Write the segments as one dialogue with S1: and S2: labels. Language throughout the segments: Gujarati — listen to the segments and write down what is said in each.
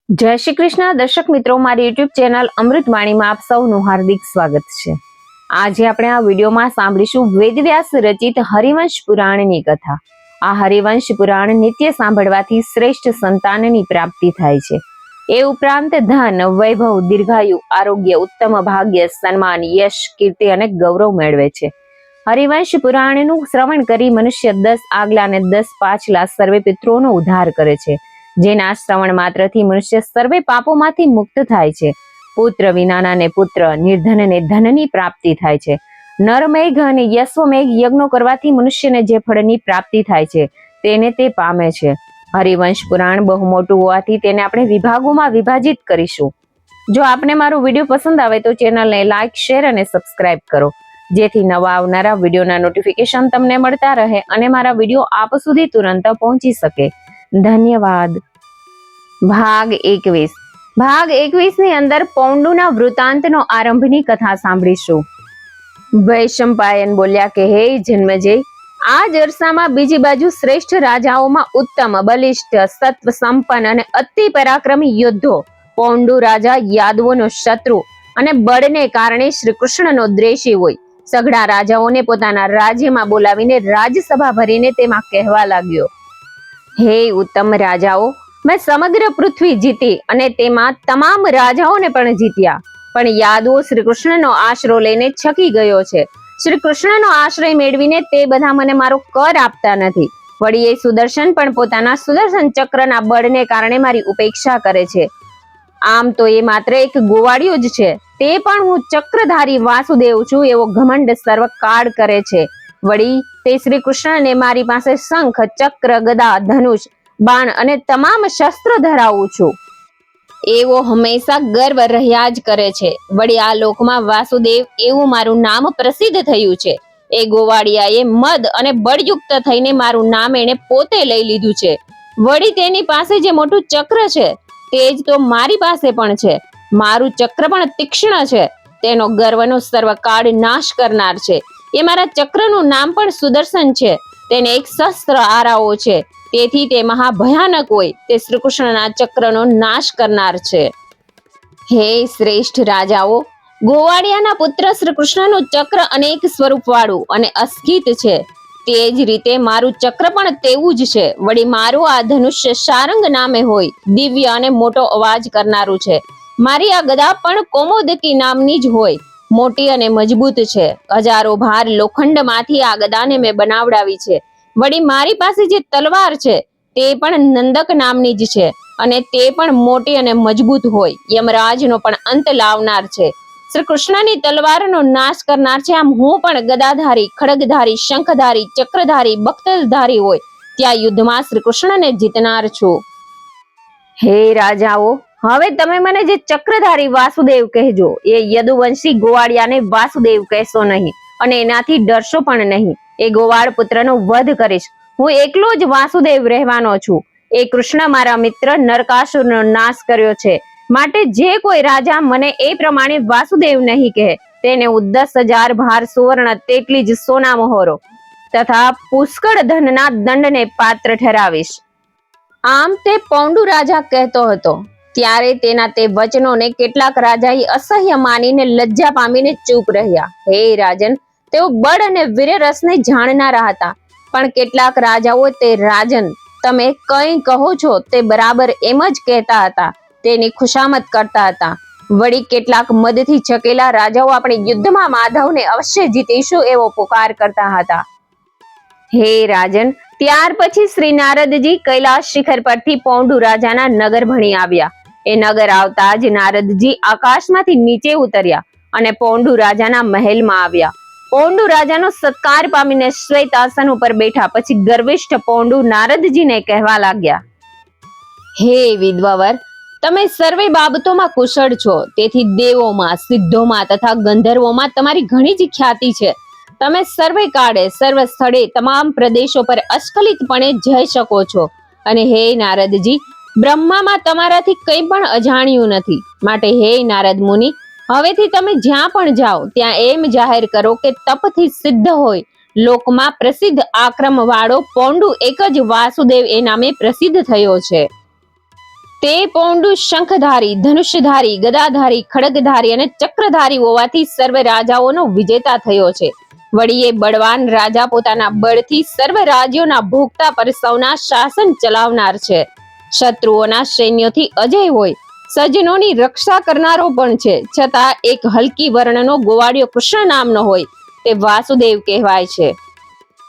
S1: જય શ્રી કૃષ્ણ દર્શક મિત્રો, મારી યુટ્યુબ ચેનલ અમૃતવાણીમાં આપ સૌનું હાર્દિક સ્વાગત છે। આજે આપણે આ વિડીયોમાં સાંભળીશું વેદવ્યાસ રચિત હરિવંશ પુરાણની કથા। આ હરિવંશ પુરાણ નિત્ય સાંભળવાથી શ્રેષ્ઠ સંતાનની પ્રાપ્તિ થાય છે। એ ઉપરાંત ધન, વૈભવ, દીર્ઘાયુ, આરોગ્ય, ઉત્તમ ભાગ્ય, સન્માન, યશ, કીર્તિ અને ગૌરવ મેળવે છે। હરિવંશ પુરાણનું શ્રવણ કરી મનુષ્ય 10 આગલા અને 10 પાછલા સર્વે પિતૃઓનો ઉદ્ધાર કરે છે, જેના શ્રવણ માત્રથી મનુષ્ય સર્વે પાપોમાંથી મુક્ત થાય છે। પુત્ર વિનાના ને પુત્ર, નિર્ધન ને ધનની પ્રાપ્તિ થાય છે। નરમેઘ અને યશ્વમેઘ યજ્ઞો કરવાથી મનુષ્યને જે ફળની પ્રાપ્તિ થાય છે તેને તે પામે છે। હરિવંશ પુરાણ બહુ મોટું હોવાથી તેને આપણે વિભાગોમાં વિભાજિત કરીશું। જો આપને મારો વિડીયો પસંદ આવે તો ચેનલને લાઈક, શેર અને સબસ્ક્રાઇબ કરો, જેથી નવા આવનારા વિડીયોના નોટિફિકેશન તમને મળતા રહે અને મારા વિડીયો આપ સુધી તુરંત પહોંચી શકે। ધન્યવાદ। ભાગ 21। ભાગ 21 ની અંદર પૌંડુના વૃતાંતનો આરંભની કથા સાંભળીશું। વૈશંપાયન બોલ્યા કે હે જન્મેજય, આ જ અરસામાં બીજી બાજુ શ્રેષ્ઠ રાજાઓમાં ઉત્તમ, બલિષ્ઠ, સત્વ સંપન્ન અને અતિ પરાક્રમી યોદ્ધો પૌંડુ રાજા યાદવોનો શત્રુ અને બળને કારણે શ્રી કૃષ્ણનો દ્વેષી હોય સઘળા રાજાઓને પોતાના રાજ્યમાં બોલાવીને રાજસભા ભરીને તેમાં કહેવા લાગ્યો, હે ઉત્તમ રાજાઓ, મેં સમગ્ર પૃથ્વી જીતી અને તેમાં તમામ રાજાઓને પણ જીત્યા, પણ યાદવો શ્રી કૃષ્ણનો આશરો લઈને છકી ગયો છે। શ્રી કૃષ્ણનો આશ્રય મેળવીને તે બધા મને મારો કર આપતા નથી। વળી એ સુદર્શન પણ પોતાના સુદર્શન ચક્રના બળને કારણે મારી ઉપેક્ષા કરે છે। આમ તો એ માત્ર એક ગોવાળિયો જ છે, તે પણ હું ચક્રધારી વાસુદેવ છું એવો ઘમંડ સર્વકાળ કરે છે। વળી તે શ્રી કૃષ્ણને મારી પાસે શંખ, ચક્ર, ગદા, ધનુષ, બાણ અને તમામ શસ્ત્રો ધરાવું છું એવો હંમેશા ગર્વ રહ્યા જ કરે છે। વળી આ લોકમાં વાસુદેવ એવું મારું નામ પ્રસિદ્ધ થયું છે। એ ગોવાળિયાએ મદ અને બળયુક્ત થઈને મારું નામ એને પોતે લઈ લીધું છે। વળી તેની પાસે જે મોટું ચક્ર છે તે જ તો મારી પાસે પણ છે। મારું ચક્ર પણ તીક્ષ્ણ છે, તેનો ગર્વનો સર્વકાળ નાશ કરનાર છે। એ મારા ચક્રનું નામ પણ સુદર્શન છે, તેને એક શસ્ત્ર આરાવો છે, તેથી તે મહાભયાનક હોય તે શ્રી કૃષ્ણના ચક્રનો નાશ કરનાર છે। હે શ્રેષ્ઠ રાજાઓ, ગોવાળિયાના પુત્ર શ્રી કૃષ્ણનું ચક્ર અનેક સ્વરૂપ વાળું અને અસ્કિત છે, તે જ રીતે મારું ચક્ર પણ તેવું જ છે। વળી મારું આ ધનુષ્ય શારંગ નામે હોય, દિવ્ય અને મોટો અવાજ કરનારું છે। મારી આ ગદા પણ કૌમોદકી નામની જ હોય, મોટી અને મજબૂત છે। હજારો ભાર લોખંડમાંથી આ ગદાને મેં બનાવડાવી છે। વળી મારી પાસે જે તલવાર છે તે પણ નંદક નામની જ છે અને તે પણ મોટી અને મજબૂત હોય, યમરાજનો પણ અંત લાવનાર છે। શ્રી કૃષ્ણની તલવારનો નાશ કરનાર છે। આમ હું પણ ગદાધારી, ખડગધારી, શંખધારી, ચક્રધારી, બખ્તરધારી હોય ત્યાં યુદ્ધમાં શ્રી કૃષ્ણને જીતનાર છું। હે રાજાઓ, હવે તમે મને જે ચક્રધારી વાસુદેવ કહેજો, એ યદુવંશી ગોવાળિયાને વાસુદેવ કહેશો નહીં અને એનાથી ડરશો પણ નહીં। એ ગોવાળ પુત્રનો વધ કરીશ। હું એકલો જ વાસુદેવ રહેવાનો છું। એ કૃષ્ણ મારા મિત્ર નરકાસુરનો નાશ કર્યો છે, માટે જે કોઈ રાજા મને એ પ્રમાણે વાસુદેવ નહીં કહે તેને હું 10,000 ભાર સુવર્ણ તેટલી જ સોના મોહરો તથા પુષ્કળ ધનના દંડને પાત્ર ઠરાવીશ। આમ તે પૌંડુ રાજા કહેતો હતો ત્યારે તેના તે વચનોને કેટલાક રાજાએ અસહ્ય માનીને લજ્જા પામીને ચૂપ રહ્યા। હે રાજન, તેઓ બળ અને વીરરસને જાણનારા હતા, પણ કેટલાક રાજાઓ તે રાજન તમે કંઈ કહો છો તે બરાબર એમ જ કહેતા હતા, તેની ખુશામત કરતા હતા। વળી કેટલાક મદથી છકેલા રાજાઓ આપણે યુદ્ધમાં માધવને અવશ્ય જીતીશું એવો પુકાર કરતા હતા। હે રાજન, ત્યાર પછી શ્રી નારદજી કૈલાશ શિખર પરથી પૌંડુ રાજાના નગર ભણી આવ્યા। એ નગર આવતા જ નારદજી આકાશમાંથી નીચે ઉતર્યા અને પૌંડુ રાજાના મહેલમાં આવ્યા। પૌંડુ રાજાનો સત્કાર પામીને શ્વેત આસન ઉપર બેઠા પછી ગર્વિષ્ઠ પૌંડુ નારદજીને કહેવા લાગ્યા, હે વિદ્વાવર, તમે સર્વે બાબતોમાં કુશળ છો, તેથી દેવોમાં, સિદ્ધોમાં તથા ગંધર્વોમાં તમારી ઘણી જ ખ્યાતિ છે। તમે સર્વે કાળે, સર્વ સ્થળે, તમામ પ્રદેશો પર અસ્ખલિતપણે જઈ શકો છો। અને હે નારદજી, બ્રહ્મામાં તમારાથી કંઈ પણ અજાણ્યું નથી, માટે હે નારદ મુનિ, હવેથી તમે જ્યાં પણ જાઓ ત્યાં એમ જાહેર કરો કે તપથી સિદ્ધ હોય લોકમાં પ્રસિદ્ધ આક્રમ વાળો પૌંડુ એક જ વાસુદેવ એ નામે પ્રસિદ્ધ થયો છે। તે પૌંડુ શંખધારી, ધનુષ્યધારી, ગદાધારી, ખડગધારી અને ચક્રધારી હોવાથી સર્વ રાજાઓનો વિજેતા થયો છે. વળી એ બળવાન રાજા પોતાના બળથી સર્વ રાજ્યોના ભોગતા પર સૌના શાસન ચલાવનાર છે. શત્રુઓના સૈન્યોથી અજય હોય, સજ્જનોની રક્ષા કરનારો પણ છે. છતાં એક હલકી વર્ણનો ગોવાળિયો કૃષ્ણ નામનો હોય તે વાસુદેવ કહેવાય છે.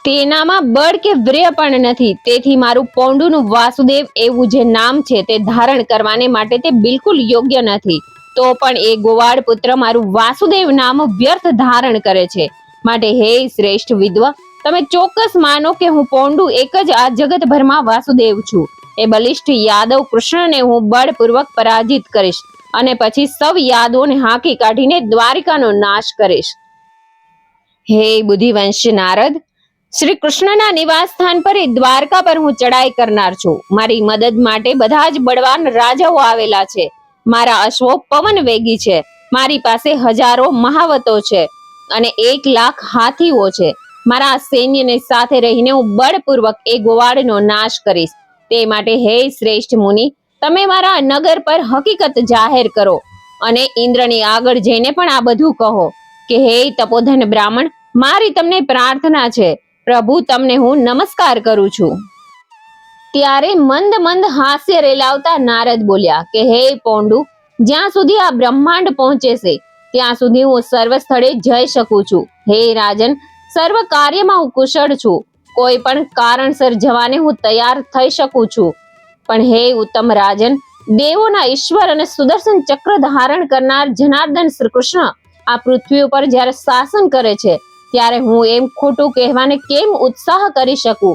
S1: તેનામાં બળ કે વીર્ય પણ નથી. તેથી મારું પૌંડુનું વાસુદેવ એવું જે નામ છે તે ધારણ કરવાને માટે તે બિલકુલ યોગ્ય નથી. તો પણ એ ગોવાળ પુત્ર મારું વાસુદેવ નામ વ્યર્થ ધારણ કરે છે. માટે હે શ્રેષ્ઠ વિદ્વ, તમે ચોક્કસ માનો કે હું પૌંડુ એક જ આ જગતભરમાં વાસુદેવ છું. એ બલિષ્ઠ યાદવ કૃષ્ણને હું બળપૂર્વક પરાજિત કરીશ અને પછી સૌ યાદવોને હાંકી કાઢીને દ્વારિકાનો નાશ કરીશ. હે બુદ્ધિવંશ નારદ, શ્રી કૃષ્ણના નિવાસ સ્થાન પર દ્વારકા પર હું ચડાઈ કરનાર છું. મારી મદદ માટે બધા જ બળવાન રાજાઓ આવેલા છે. મારા અશ્વો પવન વેગી છે. મારી પાસે હજારો મહાવતો છે અને 1,00,000 હાથીઓ છે. મારા સૈન્યને સાથે રહીને હું બળપૂર્વક એ ગોવાળનો નાશ કરીશ. તે માટે હે શ્રેષ્ઠ મુનિ, તમે મારા નગર પર હકીકત જાહેર કરો અને ઇન્દ્રની આગળ જઈને પણ આ બધું કહો કે હે તપોધન બ્રાહ્મણ, મારી તમને પ્રાર્થના છે. પ્રભુ, તમને હું નમસ્કાર કરું છું. ત્યારે મંદ મંદ હાસ્ય રેલાવતા નારદ બોલ્યા કે હે પૌંડુ, જ્યાં સુધી આ બ્રહ્માંડ પહોંચે છે ત્યાં સુધી હું સર્વ સ્થળે જઈ શકું છું. હે રાજન, સર્વ કાર્યમાં હું કુશળ છું. કોઈ પણ કારણસર જવાને હું તૈયાર થઈ શકું છું. પણ હે ઉત્તમ રાજન, દેવોના ઈશ્વર અને સુદર્શન ચક્ર ધારણ કરનાર જનાર્દન શ્રી કૃષ્ણ આ પૃથ્વી ઉપર જ્યારે શાસન કરે છે ત્યારે હું એમ ખોટું કહેવાને કેમ ઉત્સાહ કરી શકું?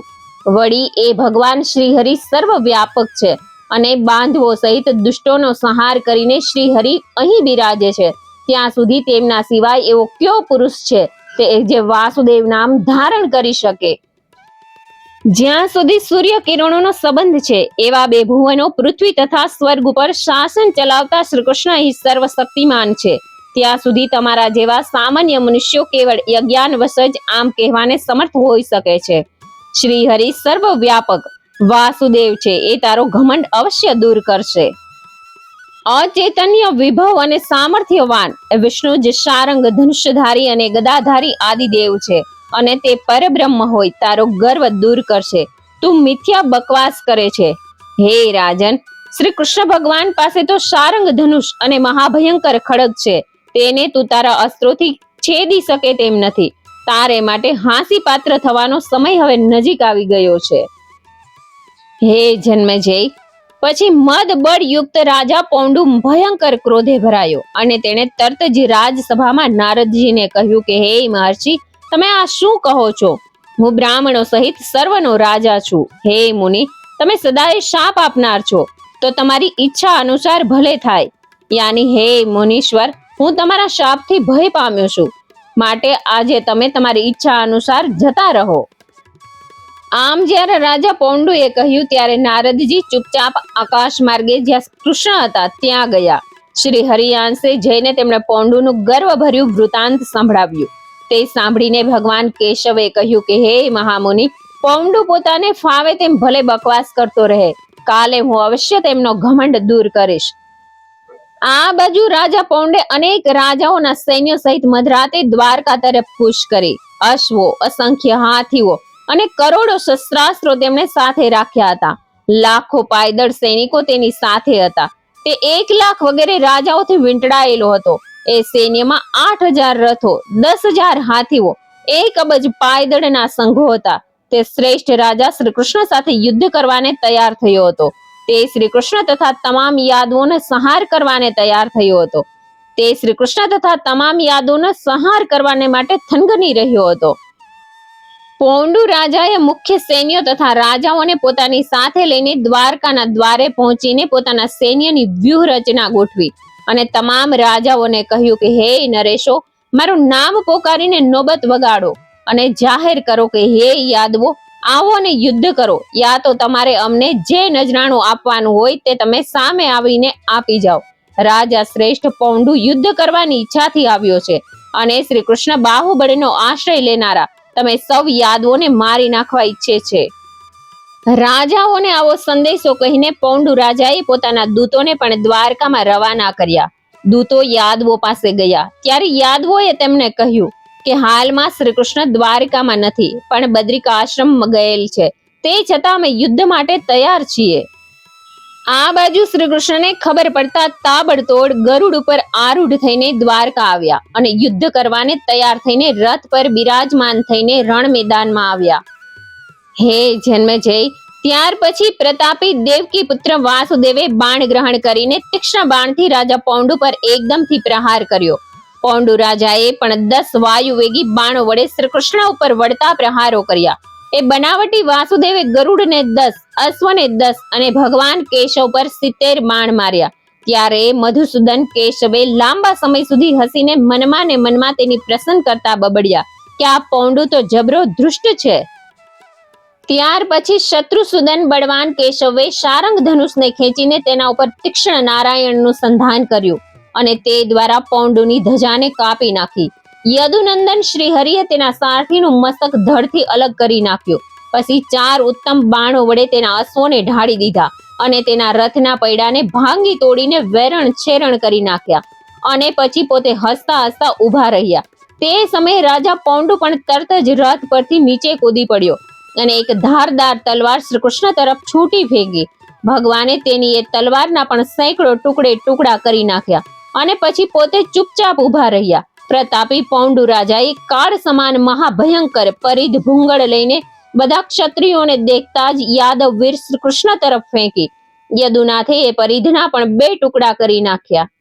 S1: વળી એ ભગવાન શ્રીહરિ સર્વ વ્યાપક છે અને બાંધવો સહિત દુષ્ટોનો સંહાર કરીને શ્રીહરિ અહીં બિરાજે છે. ત્યાં સુધી તેમના સિવાય એવો કયો પુરુષ છે તે જે વાસુદેવ નામ ધારણ કરી શકે? જ્યાં સુધી સૂર્ય કિરણોનો સંબંધ છે એવા બે ભુવનો પૃથ્વી તથા સ્વર્ગ ઉપર શાસન ચલાવતા શ્રી કૃષ્ણ અહીં સર્વશક્તિમાન છે. ત્યાં સુધી તમારા જેવા સામાન્ય મનુષ્યો કેવળ યજ્ઞાનવશ જ આમ કહેવાને સમર્થ હોઈ શકે છે. શ્રી હરિ સર્વ વ્યાપક વાસુદેવ છે એ તારો ઘમંડ અવશ્ય દૂર કરશે. અચૈતન્ય વિભવ અને સામર્થ્યવાન વિષ્ણુ જે શારંગ, ધનુષ્યધારી અને ગદાધારી આદિદેવ છે અને તે પરબ્રહ્મ હોય તારો ગર્વ દૂર કરશે. તું મિથ્યા બકવાસ કરે છે. હે રાજન, શ્રી કૃષ્ણ ભગવાન પાસે તો શારંગ ધનુષ અને મહાભયંકર ખડગ છે. તેને તું તારા અસ્ત્રોથી છેદી શકે તેમ નથી. તારે માટે હાંસી પાત્ર થવાનો સમય હવે નજીક આવી ગયો છે. હે જન્મેજય, પછી મદ બળ યુક્ત રાજા પૌંડુ ભયંકર ક્રોધે ભરાયો અને તેણે તરત જ રાજસભામાં નારદજીને કહ્યું કે હે મહર્ષિ, તમે આ શું કહો છો? હું બ્રાહ્મણો સહિત સર્વનો રાજા છું. હે મુનિ, તમે સદાય શાપ આપનાર છો તો તમારી ઈચ્છા અનુસાર ભલે થાય. યાની હે મુનીશ્વર, હું તમારા શાપથી ભય પામ્યો છું. માટે આજે તમે તમારી ઈચ્છા અનુસાર જતા રહો. આમ જ્યારે રાજા પૌંડુએ કહ્યું ત્યારે નારદજી ચૂપચાપ આકાશ માર્ગે જ્યાં કૃષ્ણ હતા ત્યાં ગયા. શ્રી હરિયાંશે જઈને તેમણે પૌંડુનું ગર્વભર્યું વૃતાંત સંભળાવ્યું. તે સાંભળીને ભગવાન કેશવે કહ્યું કે હે મહામુનિ, પૌંડુ પોતાને ફાવે તેમ ભલે બકવાસ કરતો રહે. કાલે હું અવશ્ય તેમનો ઘમંડ દૂર કરીશ. આ બાજુ રાજા પૌંડે અનેક રાજાઓના સૈન્ય સહિત મધરાતે દ્વારકા તરફ કૂચ કરી. અશ્વો, અસંખ્ય હાથીઓ અને કરોડો શસ્ત્રાસ્ત્રો તેમણે સાથે રાખ્યા હતા. લાખો પાયદળ સૈનિકો તેની સાથે હતા. તે 1,00,000 વગેરે રાજાઓથી વીંટળાયેલો હતો. એ સૈન્યમાં 8,000 રથો, 10,000 હાથીઓ, 1 અબજ પાયદળના સંઘો હતા. તે શ્રેષ્ઠ રાજા શ્રી કૃષ્ણ સાથે યુદ્ધ કરવાને તૈયાર થયો હતો. તે શ્રી કૃષ્ણ તથા તમામ યાદવોને સંહાર કરવાને તૈયાર થયો હતો. તે શ્રી કૃષ્ણ તથા તમામ યાદવોને સંહાર કરવાને માટે થનગની રહ્યો હતો. પૌંડુ રાજાએ મુખ્ય સૈન્યો તથા રાજાઓને પોતાની સાથે લઈને દ્વારકાના દ્વારે પહોંચીને પોતાના સૈન્યની વ્યૂહ રચના ગોઠવી અને તમામ રાજાઓને કહ્યું કે હે નરેશો, મારું નામ પોકારીને નોબત વગાડો અને જાહેર કરો કે હે યાદવો, આવો અને યુદ્ધ કરો. યા તો તમારે અમને જે નજરાણું આપવાનું હોય તે તમે સામે આવીને આપી જાઓ. રાજા શ્રેષ્ઠ પૌંડુ યુદ્ધ કરવાની ઈચ્છાથી આવ્યો છે અને શ્રી કૃષ્ણ બાહુબળનો આશ્રય લેનારા તમે સૌ યાદવોને મારી નાખવા ઈચ્છે છે. રાજાઓને આવો સંદેશો કહીને પૌંડુ રાજાએ પોતાના દૂતોને પણ દ્વારકામાં રવાના કર્યા. દૂતો યાદવો પાસે ગયા ત્યારે યાદવોએ તેમને કહ્યું કે હાલમાં શ્રી કૃષ્ણ દ્વારકામાં નથી, પણ બદ્રિકાશ્રમમાં ગયેલ છે. તે છતાં અમે યુદ્ધ માટે તૈયાર છીએ. આ બાજુ શ્રી કૃષ્ણને ખબર પડતા તાબડતોડ ગરુડ ઉપર આરૂઢ થઈને દ્વારકા આવ્યા અને યુદ્ધ કરવાને તૈયાર થઈને રથ પર બિરાજમાન થઈને રણ મેદાનમાં આવ્યા. હે જન્મેજય, ત્યાર પછી પ્રતાપી દેવકી પુત્ર વાસુદેવે બાણ ગ્રહણ કરીને તીક્ષ્ણ બાણથી રાજા પૌંડુ પર એકદમથી પ્રહાર કર્યો. પૌંડુ રાજાએ પણ 10 વાયુવેગી બાણો વડે શ્રી કૃષ્ણ ઉપર વળતા પ્રહારો કર્યા. એ બનાવટી વાસુદેવે ગરુડને 10, અશ્વને 10 અને ભગવાન કેશવ પર 70 બાણ માર્યા. ત્યારે મધુસૂદન કેશવે લાંબા સમય સુધી હસીને મનમાં ને મનમાં તેની પ્રસન્ન કરતા બબડ્યા કે આ પૌંડુ તો જબરો ધૃષ્ટ છે. ત્યાર પછી શત્રુસૂદન બળવાન કેશવે શારંગ ધનુષને ખેંચીને તેના ઉપર તીક્ષ્ણ નારાયણનું સંધાન કર્યું અને તે દ્વારા પૌંડુની ધજાને કાપી નાખી. યદુનંદન શ્રીહરિએ તેના સારથીનું મસ્તક ધડથી અલગ કરી નાખ્યું. પછી 4 ઉત્તમ બાણો વડે તેના અશ્વોને ઢાળી દીધા અને તેના રથના પૈડાને ભાંગી તોડીને વેરણ છેરણ કરી નાખ્યા અને પછી પોતે હસતા હસતા ઊભા રહ્યા. તે સમયે રાજા પૌંડુ પણ તરત જ રથ પરથી નીચે કૂદી પડ્યો અને એક ધારદાર તલવાર શ્રી કૃષ્ણ તરફ છૂટી ફેંકી. ભગવાને તેની એ તલવારના પણ સેંકડો ટુકડા કરી નાખ્યા અને પછી પોતે ચૂપચાપ ઊભા રહ્યા. પ્રતાપી પૌંડુ રાજાએ કાળ સમાન મહાભયંકર પરિધ ભૂંગળ લઈને બધા ક્ષત્રિયોને દેખતા જ યાદવ વીર શ્રી કૃષ્ણ તરફ ફેંકી. યદુનાથે એ પરિધના પણ 2 ટુકડા કરી નાખ્યા.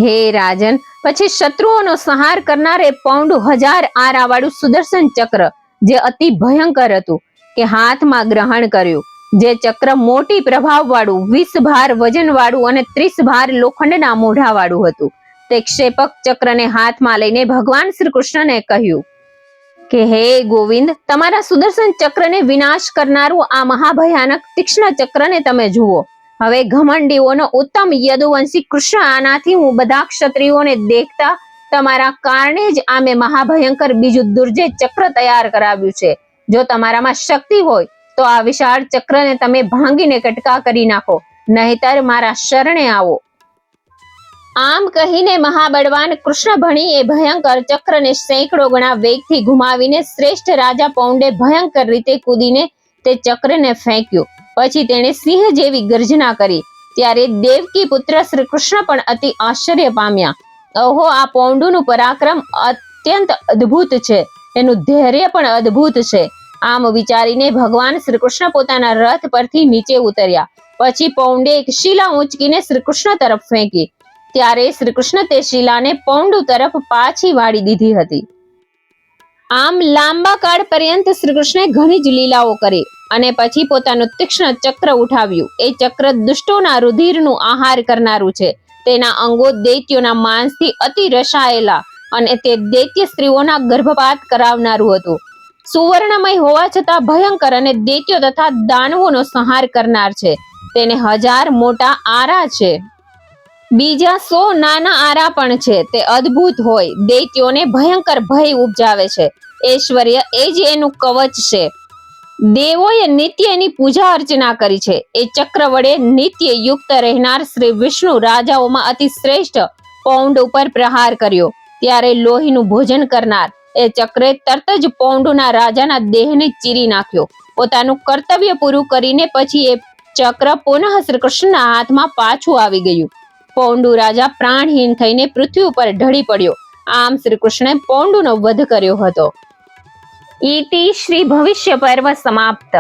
S1: હે રાજન, પછી શત્રુઓનો સંહાર કરનાર એ પૌંડુ 1000 આરાવાળું સુદર્શન ચક્ર, જે અતિ ભયંકર હતું, કે હાથમાં ગ્રહણ કર્યું. જે ચક્ર મોટી પ્રભાવવાળું, 20 ભાર વજનવાળું અને 30 ભાર લોખંડના મોઢાવાળું હતું. તે ક્ષેપક ચક્રને હાથમાં લઈને ભગવાન શ્રી કૃષ્ણને કહ્યું કે હે ગોવિંદ, તમારા સુદર્શન ચક્રને વિનાશ કરનારું આ મહાભયાનક તીક્ષ્ણ ચક્રને તમે જુઓ. હવે ઘમંડીઓનો ઉત્તમ યદુવંશી કૃષ્ણ, આનાથી હું બધા ક્ષત્રિયોને દેખતા તમારા કારણે જ આ મેં મહાભયંકર બીજું દુર્જય ચક્ર તૈયાર કરાવ્યું છે. જો તમારામાં શક્તિ હોય તો આ વિશાળ ચક્રને તમે ભાંગીને કટકા કરી નાખો, નહીતર મારા શરણે આવો. આમ કહીને મહાબળવાન કૃષ્ણ ભણી એ ભયંકર ચક્રને સેંકડો ગણા વેગથી ઘુમાવીને શ્રેષ્ઠ રાજા પૌંડે ભયંકર રીતે કૂદીને તે ચક્રને ફેંક્યું. પછી તેણે સિંહ જેવી ગર્જના કરી. ત્યારે દેવકી પુત્ર શ્રી કૃષ્ણ પણ અતિ આશ્ચર્ય પામ્યા. ઓહો, આ પૌંડુનું પરાક્રમ અત્યંત અદ્ભુત છે, એનું ધૈર્ય પણ અદ્ભુત છે. આમ વિચારીને ભગવાન શ્રી કૃષ્ણ પોતાના રથ પરથી નીચે ઉતર્યા. પછી પૌંડે એક શિલા ઊંચકીને શ્રી કૃષ્ણ તરફ ફેંકી. ત્યારે શ્રી કૃષ્ણ તે શિલાને પૌંડુ તરફ પાછી વાળી દીધી હતી. આમ લાંબા કાળ પર્યંત શ્રી કૃષ્ણે ઘણી જ લીલાઓ કરી અને પછી પોતાનું તીક્ષ્ણ ચક્ર ઉઠાવ્યું. એ ચક્ર દુષ્ટોના રુધિરનું આહાર કરનારું છે. તેના અંગો દૈત્યોના માંસથી અતિ રસાયેલા અને તે દૈત્ય સ્ત્રીઓના ગર્ભપાત કરાવનારું હતું. સુવર્ણમય હોવા છતાં ભયંકર અને દૈત્યો તથા દાનવોનો સંહાર કરનાર છે. તેને 1000 મોટા આરા છે, બીજા 100 નાના આરા પણ છે. તે અદ્ભુત હોય, દૈત્યોને ભયંકર ભય ઉપજાવે છે. ઐશ્વર્ય એ જ એનું કવચ છે. દેવોએ નિત્ય એની પૂજા અર્ચના કરી છે. એ ચક્ર વડે નિત્ય યુક્ત રહેનાર શ્રી વિષ્ણુ રાજાઓમાં અતિ શ્રેષ્ઠ પૌંડ ઉપર પ્રહાર કર્યો. ત્યારે લોહીનું ભોજન કરનાર એ ચક્રે તરત જ પૌંડુના રાજાના દેહને ચીરી નાખ્યો. પોતાનું કર્તવ્ય પૂરું કરીને પછી એ ચક્ર પુનઃ શ્રી કૃષ્ણના હાથમાં પાછું આવી ગયું. પૌંડુ રાજા પ્રાણહીન થઈને પૃથ્વી ઉપર ઢળી પડ્યો. આમ શ્રી કૃષ્ણે પૌંડુનો વધ કર્યો હતો. ઇતિ શ્રી ભવિષ્ય પર્વ સમાપ્ત.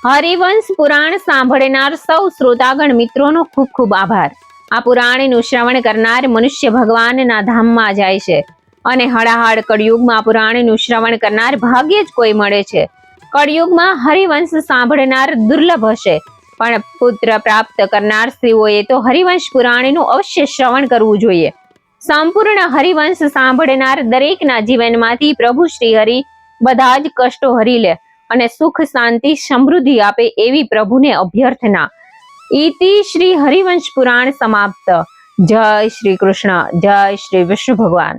S1: હરિવંશ પુરાણ સાંભળનાર સૌ શ્રોતાગણ મિત્રોનો ખૂબ ખૂબ આભાર. આ પુરાણનું શ્રવણ કરનાર મનુષ્ય ભગવાનના ધામમાં જાય છે અને હળાહળ કળિયુગમાં પુરાણનું શ્રવણ કરનાર ભાગ્યે જ કોઈ મળે છે. કળિયુગમાં હરિવંશ સાંભળનાર દુર્લભ હશે, પણ પુત્ર પ્રાપ્ત કરનાર સ્ત્રીઓએ તો હરિવંશ પુરાણનું અવશ્ય શ્રવણ કરવું જોઈએ. સંપૂર્ણ હરિવંશ સાંભળનાર દરેકના જીવનમાંથી પ્રભુ શ્રી હરિ બધા જ કષ્ટો હરી લે અને સુખ શાંતિ સમૃદ્ધિ આપે એવી પ્રભુને અભ્યર્થના. ઇતિ શ્રી હરિવંશ પુરાણ સમાપ્ત. જય શ્રી કૃષ્ણ. જય શ્રી વિષ્ણુ ભગવાન.